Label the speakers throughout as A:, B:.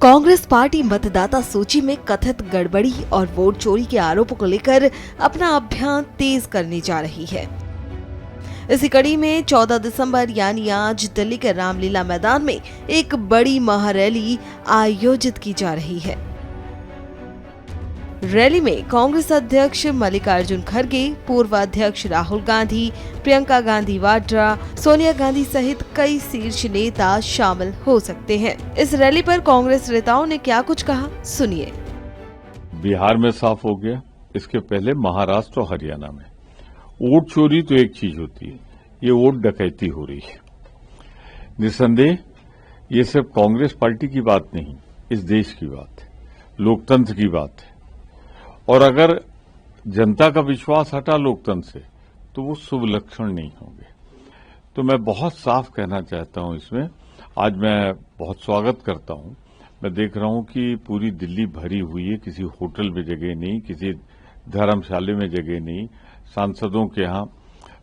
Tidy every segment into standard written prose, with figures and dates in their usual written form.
A: Congress party मतदाता सूची में कथित गड़बड़ी और वोट चोरी के आरोपों को लेकर अपना अभियान तेज करने जा रही है। इसी कड़ी में 14 दिसंबर यानी आज दिल्ली के रामलीला मैदान में एक बड़ी महारैली आयोजित की जा रही है। रैली में कांग्रेस अध्यक्ष मल्लिकार्जुन खड़गे, पूर्व अध्यक्ष राहुल गांधी, प्रियंका गांधी वाड्रा, सोनिया गांधी सहित कई शीर्ष नेता शामिल हो सकते हैं। इस रैली पर कांग्रेस नेताओं ने क्या कुछ कहा, सुनिए।
B: बिहार में साफ हो गया, इसके पहले महाराष्ट्र और हरियाणा में वोट चोरी तो एक चीज होती है, ये वोट डकैती हो रही है। निसंदेह ये सिर्फ कांग्रेस पार्टी की बात नहीं, इस देश की बात है, लोकतंत्र की बात है। और अगर जनता का विश्वास हटा लोकतंत्र से तो वो शुभ लक्षण नहीं होंगे। तो मैं बहुत साफ कहना चाहता हूं इसमें। आज मैं बहुत स्वागत करता हूं। मैं देख रहा हूं कि पूरी दिल्ली भरी हुई है, किसी होटल में जगह नहीं, किसी धर्मशाला में जगह नहीं, सांसदों के यहाँ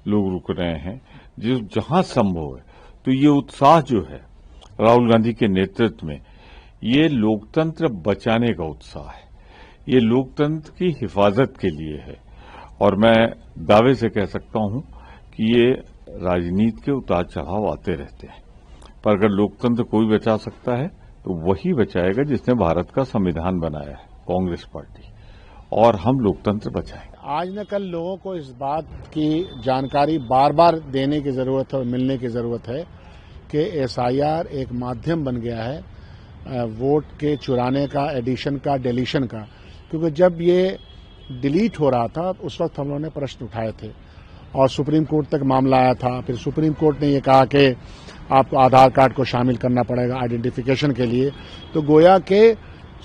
B: लोग रुक रहे हैं। जहां संभव है तो ये उत्साह जो है राहुल गांधी के नेतृत्व में, ये लोकतंत्र बचाने का उत्साह है, ये लोकतंत्र की हिफाजत के लिए है। और मैं दावे से कह सकता हूं कि ये राजनीति के उतार चढ़ाव आते रहते हैं, पर अगर लोकतंत्र कोई बचा सकता है तो वही बचाएगा जिसने भारत का संविधान बनाया है, कांग्रेस पार्टी। और हम लोकतंत्र बचाएंगे।
C: आज न कल लोगों को इस बात की जानकारी बार बार देने की जरूरत है और मिलने की जरूरत है कि एसआईआर एक माध्यम बन गया है वोट के चुराने का, एडिशन का, डिलीशन का। क्योंकि जब ये डिलीट हो रहा था उस वक्त हम लोगों ने प्रश्न उठाए थे और सुप्रीम कोर्ट तक मामला आया था। फिर सुप्रीम कोर्ट ने ये कहा कि आपको आधार कार्ड को शामिल करना पड़ेगा आइडेंटिफिकेशन के लिए। तो गोया के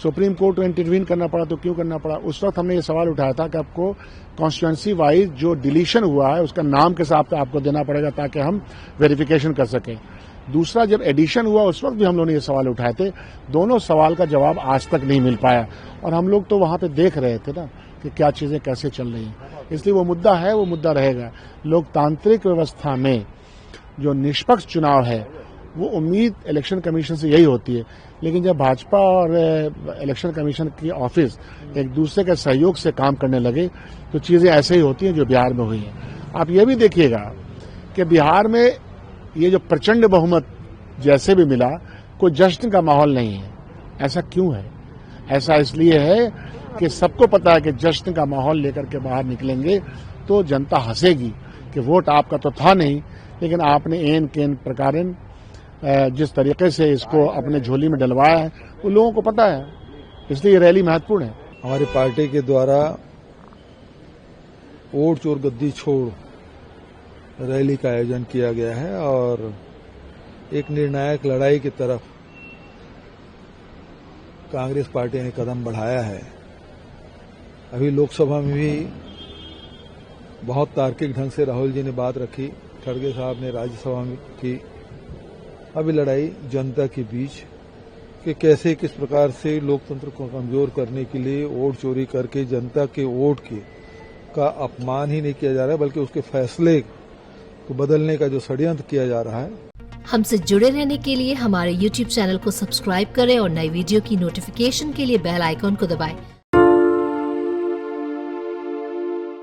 C: सुप्रीम कोर्ट को इंटरवीन करना पड़ा। तो क्यों करना पड़ा? उस वक्त हमने ये सवाल उठाया था कि आपको कॉन्स्टिट्यूएंसी वाइज जो डिलीशन हुआ है उसका नाम के साथ आपको देना पड़ेगा ताकि हम वेरिफिकेशन कर सकें। दूसरा, जब एडिशन हुआ उस वक्त भी हम लोगों ने ये सवाल उठाए थे। दोनों सवाल का जवाब आज तक नहीं मिल पाया और हम लोग तो वहां पे देख रहे थे ना कि क्या चीजें कैसे चल रही हैं। इसलिए वो मुद्दा है, वो मुद्दा रहेगा। लोकतांत्रिक व्यवस्था में जो निष्पक्ष चुनाव है वो उम्मीद इलेक्शन कमीशन से यही होती है। लेकिन जब भाजपा और इलेक्शन कमीशन की ऑफिस एक दूसरे के सहयोग से काम करने लगे तो चीजें ऐसे ही होती हैं जो बिहार में हुई हैं। आप ये भी देखिएगा कि बिहार में ये जो प्रचंड बहुमत जैसे भी मिला, कोई जश्न का माहौल नहीं है। ऐसा क्यों है? ऐसा इसलिए है कि सबको पता है कि जश्न का माहौल लेकर के बाहर निकलेंगे तो जनता हंसेगी कि वोट आपका तो था नहीं, लेकिन आपने एन केन प्रकारेण जिस तरीके से इसको अपने झोली में डलवाया है वो लोगों को पता है। इसलिए ये रैली महत्वपूर्ण है।
D: हमारी पार्टी के द्वारा वोट चोर गद्दी छोड़ रैली का आयोजन किया गया है और एक निर्णायक लड़ाई की तरफ कांग्रेस पार्टी ने कदम बढ़ाया है। अभी लोकसभा में भी बहुत तार्किक ढंग से राहुल जी ने बात रखी, खड़गे साहब ने राज्यसभा में की। अभी लड़ाई जनता के बीच कि कैसे किस प्रकार से लोकतंत्र को कमजोर करने के लिए वोट चोरी करके जनता के वोट का अपमान ही नहीं किया जा रहा है, बल्कि उसके फैसले को बदलने का जो षड्यंत्र किया जा रहा है।
E: हमसे जुड़े रहने के लिए हमारे YouTube चैनल को सब्सक्राइब करें और नई वीडियो की नोटिफिकेशन के लिए बेल आइकॉन को दबाएं।